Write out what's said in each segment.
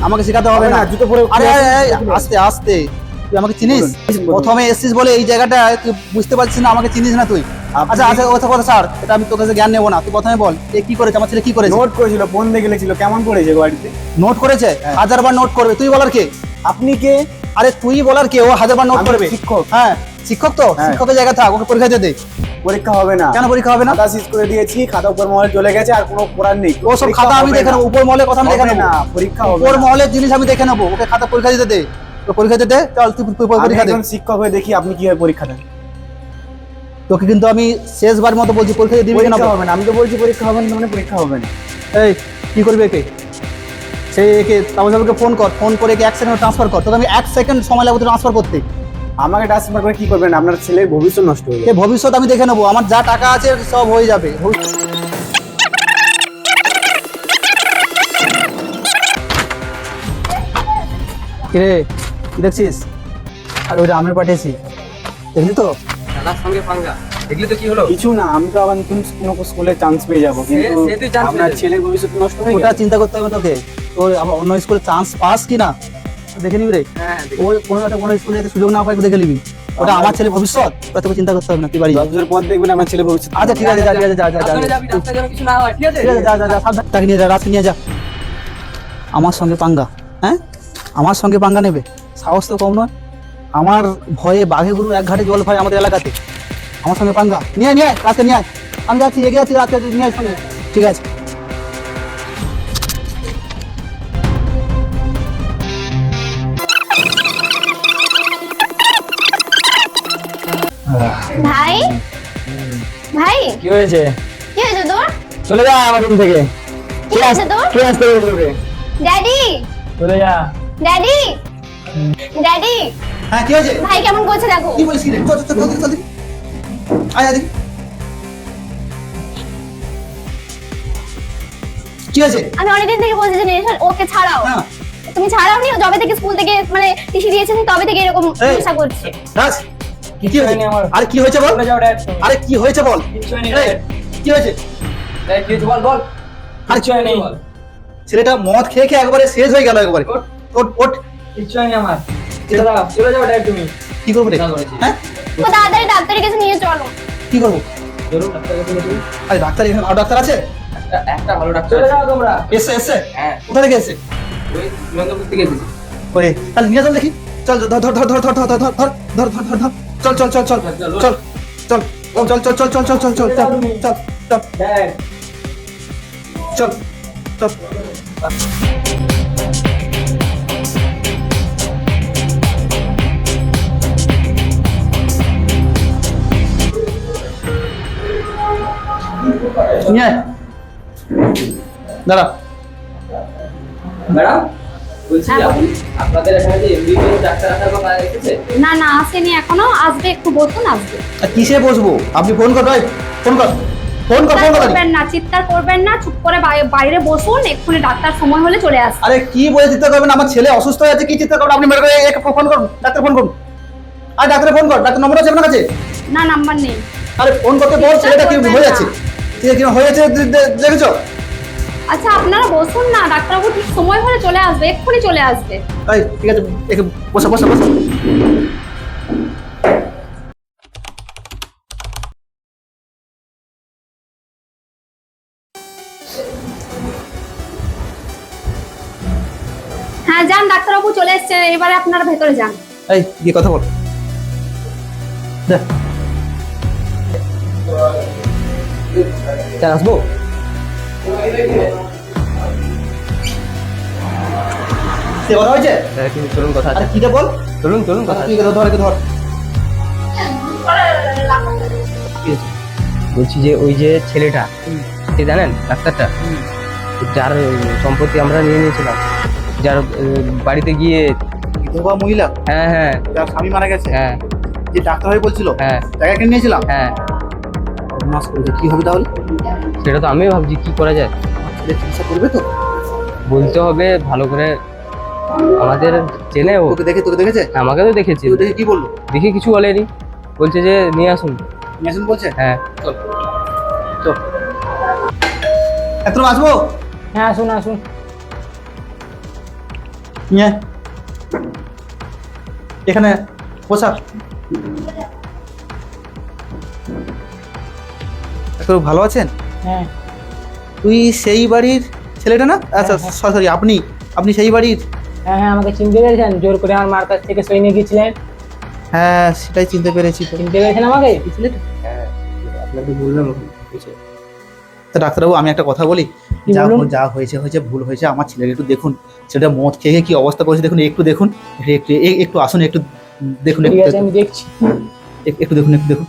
আমাকে শেখাতে হবে না। জুতো পরে আরে আস্তে আস্তে, তুই আমাকে চিনিস? প্রথমে এসছিস বলে এই জায়গাটা তুই বুঝতে পারছিস না, আমাকে চিনিস না তুই। আচ্ছা আচ্ছা ওটা কথা স্যার, এটা আমি তোর কাছে জ্ঞান নেবো না। তুই প্রথমে বল এ কি করেছে, আমার ছেলে কি করেছে? নোট করেছিল, ফোন দেখে লিখছিল, কেমন করেছে বাড়িতে? নোট করেছে? 1000 বার নোট করবে। তুই বলার কে? আপনি কে? আরে তুই বলার কে? ও 1000 বার নোট আমি করবে। শিক্ষক। হ্যাঁ শিক্ষক তো, হ্যাঁ। শিক্ষকের জায়গা থাক, ওকে পরীক্ষা দিতে দে। পরীক্ষা হবে না। কেন পরীক্ষা হবে না? খাতা শেষ করে দিয়েছি, খাতা উপর মহলে চলে গেছে, আর কোনো পড়ার নেই। ও সব খাতা আমি দেখে নেবো, উপর মহলের কথা আমি দেখে নেবো না, পরীক্ষা হবে উপর না। মহলের জিনিস আমি দেখে নেবো। ওকে খাতা পরীক্ষা দিতে দে, তো পরীক্ষা দিতে দে। চল তুই আমি পরীক্ষা দে। একজন শিক্ষক হয়ে দেখি আপনি কিভাবে পরীক্ষা দেন। তোকে কিন্তু আমি শেষবার মতো বলছি, পরীক্ষা দিবি না? পরীক্ষা হবে না, আমি তো বলছি পরীক্ষা হবে না, মানে পরীক্ষা হবে না। এই কি করবি একে? সেই একে তাবুকে ফোন কর, ফোন করে একে 1 সেকেন্ড ট্রান্সফার কর। তোকে আমি 1 সেকেন্ড সময় লাগবে ট্রান্সফার করতে। আমাকে ট্রান্সফার করে কি করবেন? আপনার ছেলের ভবিষ্যৎ নষ্ট হয়ে এ যাবে। ভবিষ্যৎ আমি দেখে নেবো, আমার যা টাকা আছে সব হয়ে যাবে। কিরে কি দেখছিস? আর ওইটা আমি পাঠিয়েছি, দেখলি তো? দাদার সঙ্গে পাঙ্গা, দেখলি তো কি হলো? কিছু না, আমি তো আবার নতুন কোনো স্কুলে চান্স পেয়ে যাবো, কিন্তু সে তুই chance আপনার পেয়ে ছেলের ভবিষ্যৎ নষ্ট হয়ে ওটা গেছে। চিন্তা করতে হবে তোকে। তোর আবার অন্য স্কুলে চান্স পাস কি না দেখে নিবি রে। হ্যাঁ, ওই কোনো স্কুলে যদি সুযোগ না পাই দেখে নিবি। ওটা আমার ছেলে ভবিষ্যৎ, ওটা তোকে চিন্তা করতে হবে না, তুই বাড়ি যা। 10 বছর পর দেখবেন আমার ছেলের ভবিষ্যৎ। আচ্ছা ঠিক আছে, যা ঠিক আছে, যা যা যা সাবধানে যাবি, রাস্তায় যেন কিছু না হয়, ঠিক আছে? ঠিক আছে, যা যা যা, সাবধানে তাকে নিয়ে যা, রাস্তা নিয়ে যা। আমার সঙ্গে পাঙ্গা, হ্যাঁ আমার সঙ্গে পাঙ্গা নেবে? সাহস তো কম নয়। আমার ভয়ে বাঘে গরু এক ঘাটে জল পায় আমাদের এলাকাতে। আমার সঙ্গে পাঙ্গা নিয়ে নিয়ে রাস্তা নিয়ে আয়। আমি যাচ্ছি, এগিয়ে যাচ্ছি, রাস্তা নিয়ে আয় সঙ্গে। ঠিক আছে। ভাই ভাই কি হয়েছে? কি হয়েছে তোর? চলে যা আমার রুম থেকে। কি হয়েছে তোর? কে আসতে হবে তোকে? ড্যাডি চলে যা। ড্যাডি ড্যাডি হ্যাঁ কি হয়েছে? ভাই কেমন করছে দেখো। কি বলিস কি রে? চল চল চল চল চল। আয় আয় দেখি। কি হয়েছে? আমি অনেকদিন থেকে বলছি যে নেশা ওকে ছাড়াও। হ্যাঁ তুমি ছাড়াওনি, যবে থেকে স্কুল থেকে মানে টিসি দিয়েছেন তবে থেকে এরকম এই। নেশা করছে। রাজ কি হয়েছে? হয়নি আমার। আরে কি হয়েছে বল? চলে যাও ড্যাড। আরে কি হয়েছে বল? কিচ্ছু হয়নি এই, ড্যাড। কি হয়েছে? ড্যাড, কি হয়েছে বল বল। আরে কিচ্ছু হয়নি। ছেলেটা মদ খেয়ে খেয়ে একবারে শেষ হয়ে গেল একবারে। ওঠ। ওঠ ওঠ। কিচ্ছু হয়নি আমার। চলে যাও ড্যাড তুমি। কি করবো রে? না করেছি। হ্যাঁ তো তাড়াতাড়ি ডাক্তারের কাছে নিয়ে চলো। কি করবো? চলুন ডাক্তার কাছে নিয়ে চলুন। আরে ডাক্তার এখানে আর ডাক্তার আছে? একটা ভালো ডাক্তার। চলে যাও তোমরা। এসে এসে হ্যাঁ, কোথা থেকে এসে? ওই নন্দপুর থেকে এসেছি। ওরে তাহলে নিয়ে চল দেখি। চল ধর ধর ধর ধর ধর ধর ধর ধর ধর ধর ধর ধর ধর চল চল চল চল চল চল চল চল চল চল চল চল চল চল চল চল ড্যাড, চল চল। নিয়ে আয়। দাঁড়া। ম্যাডাম বলছি আপনাদের এখানে যে এমবিবিএস ডাক্তার আসার কথা এসেছে? না না আসেনি এখনো, আসবে, একটু বসুন আসবে। আর কিসে বসবো? আপনি ফোন কর ভাই, ফোন কর ফোন কর ফোন কর। করবেন না, চিৎকার করবেন না, চুপ করে বাইরে বসুন, এক্ষুনি ডাক্তার সময় হলে চলে আসবে। আরে কি বলে চিন্তা করবেন? আমার ছেলে অসুস্থ হয়ে আছে, কি চিন্তা করবেন আপনি? মেরে করে ফোন করুন, ডাক্তার ফোন করুন। আর ডাক্তার ফোন কর, ডাক্তার নম্বর আছে আপনার কাছে? না নাম্বার নেই। আরে ফোন করতে বল, ছেলেটা কি হয়ে যাচ্ছে, কি হয়েছে দেখেছো? আচ্ছা আপনারা বসুন না, ডাক্তারবাবু ঠিক সময় হলে চলে আসবে, এক্ষুনি চলে আসবে। এই ঠিক আছে, একে বসো বসো বসো। হ্যাঁ যান, ডাক্তারবাবু চলে এসছে, এবারে আপনারা ভেতরে যান। এই গিয়ে কথা বল। স্যার আসবো? সে কথা হয়েছে? চলুন কথা আরে কিটা বল। চলুন চলুন কথা তুই ধর একে ধর। কি হয়েছে? বলছি যে ওই যে ছেলেটা, সে জানেন ডাক্তারটা, যার সম্পত্তি আমরা নিয়ে নিয়েছিলাম, যার বাড়িতে গিয়ে, বিধবা মহিলা হ্যাঁ হ্যাঁ যার স্বামী মারা গেছে, হ্যাঁ যে ডাক্তার হয়ে বলছিল, হ্যাঁ জায়গা কিনে নিয়েছিলাম, হ্যাঁ, মাস করেছে, কি হবে তাহলে? সেটা তো আমিও ভাবছি কি করা যায়। আমার ছেলে চিকিৎসা করবে তো? বলতে হবে ভালো করে, আমাদের চেনে ও, তোকে দেখেছে? আমাকে তো দেখেছি, তুই দেখে কি বললো? দেখে কিছু বলেনি, বলছে যে নিয়ে আসুন। নিয়ে আসুন বলছে? হ্যাঁ চল চল। এত আসবো? হ্যাঁ আসুন আসুন। নিয়ে আয়। এখানে বসা। একটু ভালো আছেন? হ্যাঁ তুই সেই বাড়ির ছেলেটা না? আচ্ছা সরি, আপনি সেই বাড়ির? হ্যাঁ হ্যাঁ আমাকে চিনতে পেরেছেন? জোর করে আমার মার কাছ থেকে সই নিয়ে গিয়েছিলেন, হ্যাঁ সেটাই চিনতে পেরেছি তো। চিনতে পেরেছেন আমাকে? হ্যাঁ আপনাকে বললাম তা ডাক্তারবাবু আমি একটা কথা বলি, কি যা বলুন? যা হয়েছে হয়েছে, ভুল হয়েছে। আমার ছেলেকে একটু দেখুন, সেটা মদ খেয়ে কি অবস্থা করেছে দেখুন, একটু দেখুন, একটু আসুন, একটু দেখুন, ঠিক একটু আছে আমি দেখছি। একটু দেখুন, একটু দেখুন।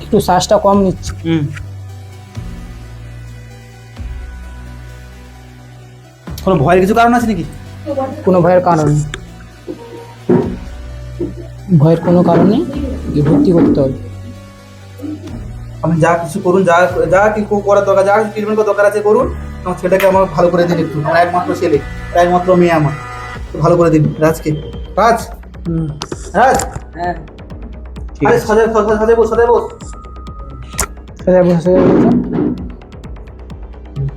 একটু শ্বাসটা কম নিচ্ছি। কোনো ভয়ের কিছু কারণ আছে নাকি? কোনো ভয়ের কারণ নেই, ভয়ের কোনো কারণ নেই, ভর্তি করতে হবে। আপনি যা কিছু করুন, যা যা কি করার দরকার, যা ট্রিটমেন্ট করার দরকার আছে করুন। আমার ছেলেটাকে আমার ভালো করে দিন একটু, আমার একমাত্র ছেলে, একমাত্র মেয়ে আমার, একটু ভালো করে দিন। রাজকে, রাজ, রাজ, হ্যাঁ আরে সাজায় সাজায় বস, সাজায় বস। সোজা বসে, সোজা বসে।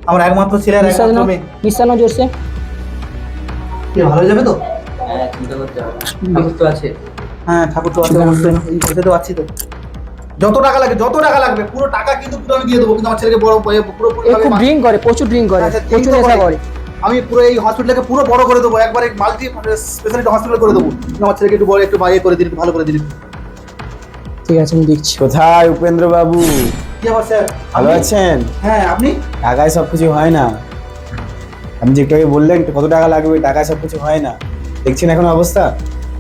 আমার একমাত্র ছেলে আর নিঃশ্বাস একমাত্র নাও, মেয়ে। নিঃশ্বাস নাও জোরসে। কি ভালো হয়ে যাবে তো? হ্যাঁ চিন্তা করতে হবে, ঠাকুর তো আছে। হ্যাঁ ঠাকুর তো আছে, অবশ্যই এই বসে তো আছি তো। যত টাকা লাগবে পুরো টাকা কিন্তু পুরো আমি দিয়ে দেবো, কিন্তু আমার ছেলেকে পুরো এ খুব ড্রিঙ্ক করে, প্রচুর ড্রিঙ্ক করে, আচ্ছা, প্রচুর drink তো নেশা করে। করে। আমি পুরো এই হসপিটালকে পুরো বড় করে দেবো, একবারে মাল্টি স্পেশালিটি হসপিটাল করে দেবো। কিন্তু আমার ছেলেকে একটু বড়, একটু বাইরে করে দিন, একটু ভালো করে দিন। ঠিক আছে আমি দেখছি। কোথায় উপেন্দ্র বাবু? কি আবার স্যার? ভালো আছেন? হ্যাঁ আপনি? টাকায় সবকিছু হয় না। আপনি যে একটু আগে বললেন কত টাকা লাগবে, টাকায় সবকিছু হয় না। দেখছেন এখন অবস্থা।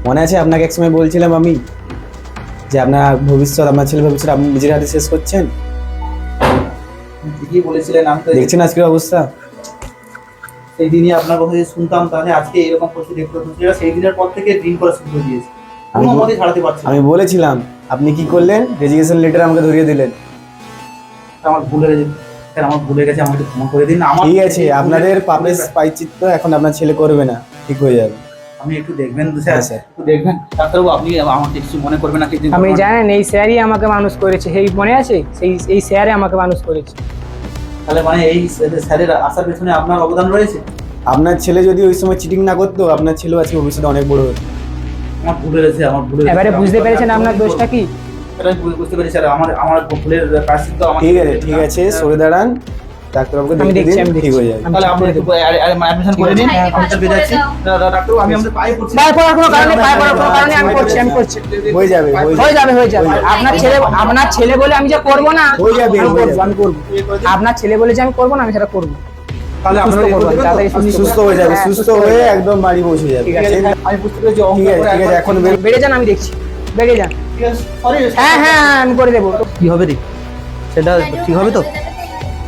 মনে আছে আপনাকে একসময় বলছিলাম আমি যে আপনার ভবিষ্যৎ, আপনার ছেলের ভবিষ্যৎ আপনি নিজের হাতে শেষ করছেন। ঠিকই বলেছিলেন, আমি তো দেখছেন আজকের অবস্থা। সেই দিনই আপনার কথা যদি শুনতাম তাহলে আজকে এরকম পরিস্থিতি দেখতে হতো। সেটা সেই দিনের পর থেকে ড্রিঙ্ক করা শুরু করে দিয়েছে, কোনো মতেই ছাড়াতে পারছি না। আমি বলেছিলাম, আপনি কি করলেন? রেজিগনেশন লেটার আমাকে ধরিয়ে দিলেন। আমার ভুল হয়ে গেছে স্যার, আমার ভুল হয়ে গেছে, আমাকে ক্ষমা করে দিন। আমার ঠিক আছে, আপনাদের পাপের প্রায়শ্চিত্ত এখন আপনার ছেলে করবে না, ঠিক হয়ে যাবে। আপনি একটু দেখবেন তো হ্যাঁ, স্যার, স্যার। একটু দেখবেন। ডাক্তারবাবু আপনি আমাকে কিছু মনে করবেন না কিন্তু। আমি জানেন এই স্যারই আমাকে মানুষ করেছে, এই মনে আছে? এই স্যারই আমাকে মানুষ করেছে। তাহলে মানে এই স্যারের আসার পেছনে আপনার অবদান রয়েছে। আপনার ছেলে যদি ওই সময় চিটিং না করতো, আপনার ছেলেও আজকে ভবিষ্যতে অনেক বড় হতো। আমার ভুল হয়েছে, আমার ভুল হয়েছে। এবারে বুঝতে পেরেছেন আপনার দোষটা কি? এটা বুঝতে পেরেছি স্যার, আমার ভুলের প্রায়শ্চিত্ত আমার। ঠিক আছে, সরে দাঁড়ান, ডাক্তারবাবুকে আমি দেখিয়ে দেখছি, দিন, আমি ঠিক দেখছি। হয়ে যাবে। তাহলে আপনি একটু অ্যাডমিশন করে নিন। হ্যাঁ, আমি চলে যাচ্ছি। ডাক্তারবাবু আমি আমাদের পায়ে পড়ছি। পায়ে পড়ার কোনো কারণে, পায়ে পড়ার কোনো কারণে আমি করছি, আমি করছি। হয়ে যাবে, হয়ে যাবে, হয়ে যাবে। আপনার ছেলে বলে আমি যে করবো না, হয়ে যাবে, আমি হয়ে করবো, যাবে। আমি করবো। আপনার ছেলে বলে যে আমি করবো না, আমি সেটা করবো। তাহলে সুস্থ আপনারা করবেন, তাড়াতাড়ি সুস্থ হয়ে যাবে, হ্যাঁ, সুস্থ হয়ে একদম বাড়ি পৌঁছে যাবে। ঠিক আছে। আমি বুঝতে পেরেছি। ঠিক আছে, ঠিক আছে, এখন বেড়ে যান, আমি দেখছি, বেড়ে যান। সরি। হ্যাঁ হ্যাঁ হ্যাঁ, আমি করে দেবো। কি হবে রে? সেটা ঠিক হবে তো?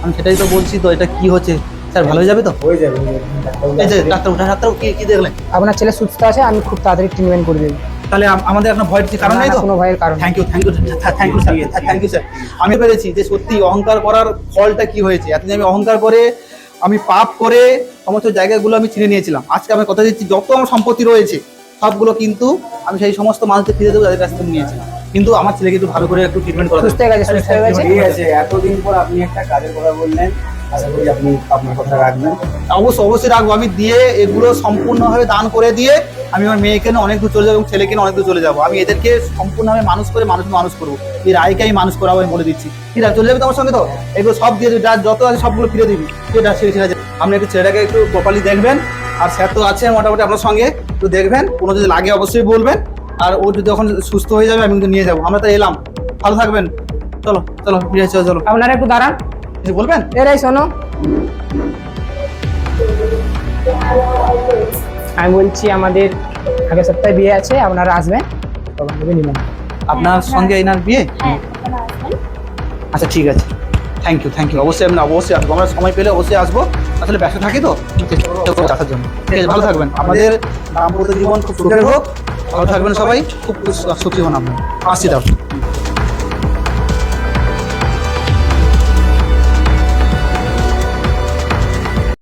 আমি সেটাই তো বলছি তো, এটা কি হচ্ছে স্যার, ভালো হয়ে যাবে তো? হয়ে যাবে, হয়ে যাবে। এই যে ডাক্তারবাবু কি দেখলেন? আপনার ছেলে সুস্থ আছে, আমি খুব তাড়াতাড়ি ট্রিটমেন্ট করে দেবো। তাহলে আমাদের এখন ভয়ের কিছু কারণ না, নেই না, তো? কোনো ভয়ের কারণ নেই। Thank you sir, thank you sir. আমি পেরেছি যে সত্যি অহংকার করার ফলটা কি হয়েছে। এতদিন আমি অহংকার করে, আমি পাপ করে সমস্ত জায়গাগুলো আমি চিনে নিয়েছিলাম। আজকে আমি কথা দিচ্ছি, যত আমার সম্পত্তি রয়েছে সবগুলো কিন্তু আমি সেই সমস্ত মানুষদের ফিরে দেবো যাদের কাছ থেকে নিয়েছিলাম। কিন্তু আমার ছেলেকে একটু ভালো করে একটু ট্রিটমেন্ট করা সুস্থ হয়ে গেছে, সুস্থ হয়ে গেছে। ঠিক আছে, এতদিন পর আপনি একটা কাজের কথা বললেন, আশা করি আপনি আপনার কথা রাখবেন। অবশ্যই রাখবো। আমি দিয়ে এগুলো সম্পূর্ণভাবে দান করে দিয়ে আমি আমার মেয়েকে নিয়ে অনেক দূর চলে যাবো এবং ছেলেকে নিয়ে অনেক দূর চলে যাবো। আমি এদেরকে সম্পূর্ণভাবে মানুষ করে মানুষ করবো। এই রায়কে আমি মানুষ করাবো, আমি বলে দিচ্ছি। ঠিক আছে, চলে যাবে তোমার সঙ্গে তো? এগুলো সব দিয়ে দিবি, যত আছে সবগুলো ফিরে দিবি। ঠিক আছে, ঠিক আছে। আপনি একটু ছেলেটাকে একটু প্রপারলি দেখবেন। আর স্যার তো আছে মোটামুটি আপনার সঙ্গে, একটু দেখবেন। কোনো যদি লাগে অবশ্যই বলবেন। আর ও যদি যখন সুস্থ হয়ে যাবে আমি কিন্তু নিয়ে যাবো। আমরা তো এলাম, ভালো থাকবেন। চলো চলো, ফিরে চলো চলো। আপনারা একটু দাঁড়ান, কিছু বলবেন? এরাই শোনো, আমি বলছি আমাদের আগের সপ্তাহে বিয়ে আছে, আপনারা আসবেন, তখন হবে নিমন্ত্রণ। আপনার সঙ্গে এনার বিয়ে? হ্যাঁ আপনারা আসবেন। আচ্ছা ঠিক আছে, থ্যাংক ইউ। অবশ্যই আমি অবশ্যই আসবো, আমরা সময় পেলে অবশ্যই আসবো। আসলে ব্যস্ত থাকি তো, চেষ্টা করবো আসার জন্য। ঠিক আছে, ভালো থাকবেন। আমাদের দাম্পত্য জীবন খুব সুখের হোক। ভালো থাকবেন সবাই, খুব সুখী হন আপনি। আসছি তাহলে।